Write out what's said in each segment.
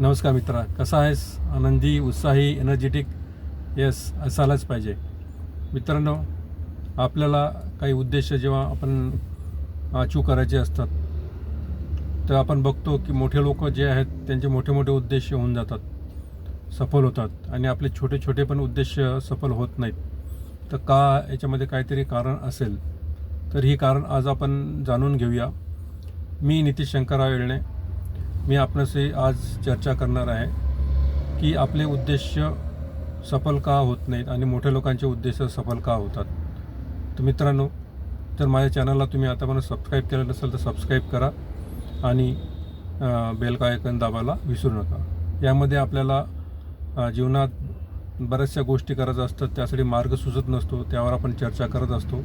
नमस्कार मित्रा, कसा आहेस? आनंदी, उत्साही, एनर्जेटिक? येस, असायलाच पाहिजे. मित्रांनो, आपल्याला काही उद्देश जेव्हा आपण अचीव करायचे असतात तर आपण बघतो की मोठे लोक जे आहेत त्यांचे मोठे मोठे उद्देश होऊन जातात, सफल होतात, आणि आपले छोटे छोटे पण उद्देश सफल होत नाहीत. तर का? याच्यामध्ये काहीतरी कारण असेल. तर ही कारण आज आपण जाणून घेऊया. मी नितीश शंकरराव येळणे, मी आपणाशी आज चर्चा करणार आहे की आपले उद्देश सफल का होत नाहीत आणि मोठ्या लोकांचे उद्देश सफल का होतात. तर मित्रांनो, तर माझ्या चॅनलला तुम्ही आतापर्यंत सबस्क्राईब केलं नसेल तर सबस्क्राईब करा आणि बेल का आयकॉन दाबायला विसरू नका. यामध्ये आपल्याला जीवनात बऱ्याचशा गोष्टी करायच्या असतात, त्यासाठी मार्ग सुचत नसतो, त्यावर आपण चर्चा करत असतो.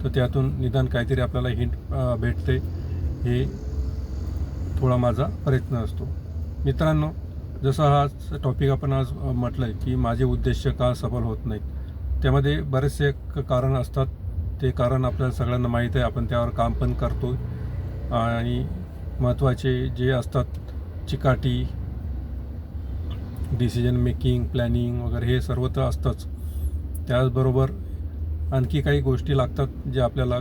तर त्यातून निदान काहीतरी आपल्याला हिंट भेटते, हे थोडा माझा प्रयत्न असतो. मित्रांनो, जसा हा टॉपिक आपण आज म्हटलं आहे की माझे उद्देश का सफल होत नाहीत, त्यामध्ये बरेचसे कारण असतात. ते कारण आपल्याला सगळ्यांना माहीत आहे, आपण त्यावर काम पण करतो. आणि महत्त्वाचे जे असतात, चिकाटी, डिसिजन मेकिंग, प्लॅनिंग वगैरे, हे सर्व तर असतंच. त्याचबरोबर आणखी काही गोष्टी लागतात जे आपल्याला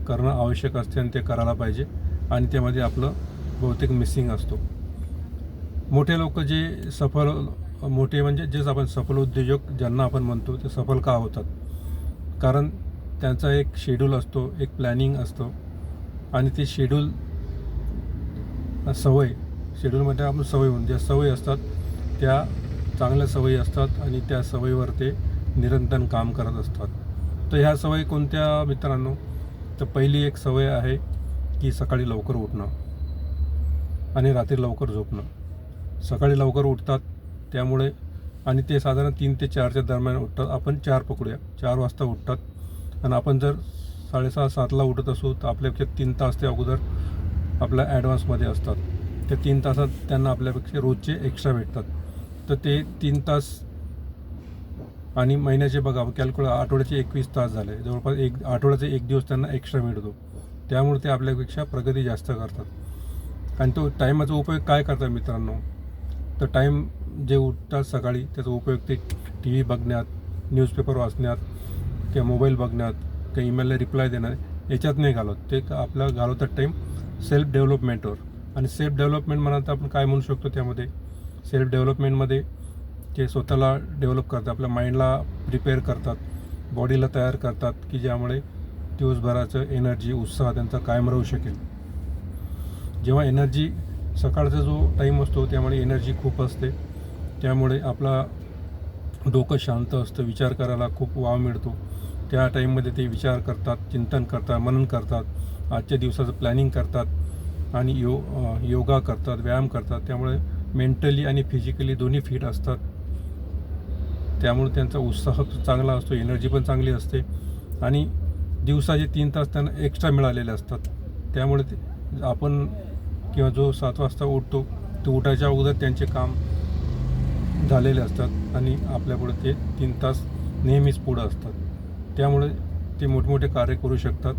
करणं आवश्यक असते आणि ते करायला पाहिजे, आणि त्यामध्ये आपलं बहुतेक मिसिंग असतो. मोठे लोक जे सफल, मोठे म्हणजे जेच आपण सफल उद्योजक ज्यांना आपण म्हणतो, ते सफल का होतात? कारण त्यांचा एक शेड्यूल असतो, एक प्लॅनिंग असतो, आणि ते शेड्यूल शेड्यूलमध्ये आपण सवय होऊन, ज्या सवयी असतात त्या चांगल्या सवयी असतात आणि त्या सवयीवर ते निरंतर काम करत असतात. तर ह्या सवयी कोणत्या मित्रांनो? तर पहिली एक सवय आहे की सकाळी लवकर उठणं आणि रात्री लवकर झोपणं. सकाळी लवकर उठतात त्यामुळे, आणि ते साधारण 3 ते 4च्या दरम्यान उठतात. आपण 4 पकडूया, 4 वाजता उठतात. आणि आपण जर 6:30-7ला उठत असू तर आपल्यापेक्षा 3 तास ते अगोदर आपल्या ॲडव्हान्समध्ये असतात. त्या 3 तासात त्यांना आपल्यापेक्षा रोजचे एक्स्ट्रा भेटतात. तर ते 3 तास, आणि महिन्याचे बघा कॅल्क्युलेट, आठवड्याचे 21 तास झाले, जवळपास आठवड्याचा 1 दिवस त्यांना एक्स्ट्रा मिळतो. त्यामुळे ते आपल्यापेक्षा प्रगती जास्त करतात. आणि तो टाईमाचा उपयोग काय करतात मित्रांनो? तर टाईम जे उठतात सकाळी, त्याचा उपयोग ते टी व्ही बघण्यात, न्यूजपेपर वाचण्यात, किंवा मोबाईल बघण्यात, किंवा ईमेलला रिप्लाय देण्यात, याच्यात नाही घालवत. ते आपला घालवतात टाईम सेल्फ डेव्हलपमेंटवर. आणि सेल्फ डेव्हलपमेंट म्हणा तर आपण काय म्हणू शकतो त्यामध्ये? सेल्फ डेव्हलपमेंटमध्ये ते स्वतःला डेव्हलप करतात, आपल्या माइंडला प्रिपेअर करतात, बॉडीला तयार करतात, की ज्यामुळे दिवसभराचं एनर्जी, उत्साह त्यांचा कायम राहू शकेल. जेव्हा एनर्जी, सकाळचा जो टाईम असतो त्यामुळे एनर्जी खूप असते, त्यामुळे आपला डोकं शांत असतं, विचार करायला खूप वाव मिळतो. त्या टाईममध्ये ते विचार करतात, चिंतन करतात, मनन करतात, आजच्या दिवसाचं प्लॅनिंग करतात, आणि योगा करतात, व्यायाम करतात. त्यामुळे मेंटली आणि फिजिकली दोन्ही फिट असतात. त्यामुळे त्यांचा उत्साह चांगला असतो, एनर्जी पण चांगली असते, आणि दिवसाचे 3 तास त्यांना एक्स्ट्रा मिळालेले असतात. त्यामुळे ते आपण, किंवा जो 7 वाजता उठतो, तो उठायच्या अगोदर त्यांचे काम झालेले असतात, आणि आपल्यापुढे ते 3 तास नेहमीच पुढं असतात. त्यामुळे ते मोठमोठे कार्य करू शकतात.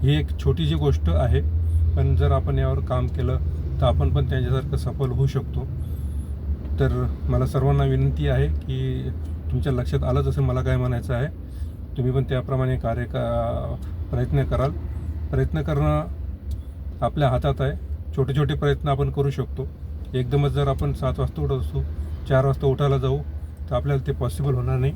ही एक छोटीशी गोष्ट आहे, पण जर आपण यावर काम केलं तर आपण पण त्यांच्यासारखं सफल होऊ शकतो. तर मला सर्वांना विनंती आहे की तुमच्या लक्षात आलंच असेल मला काय म्हणायचं आहे, तुम्ही पण त्याप्रमाणे प्रयत्न कराल. प्रयत्न करणं आपल्या हातात आहे. छोटे छोटे प्रयत्न आपण करू शकतो. एकदमच जर आपण 7 वाजता उठत असू, 4 वाजता उठायला जाऊ, तर आपल्याला ते पॉसिबल होणार नाही.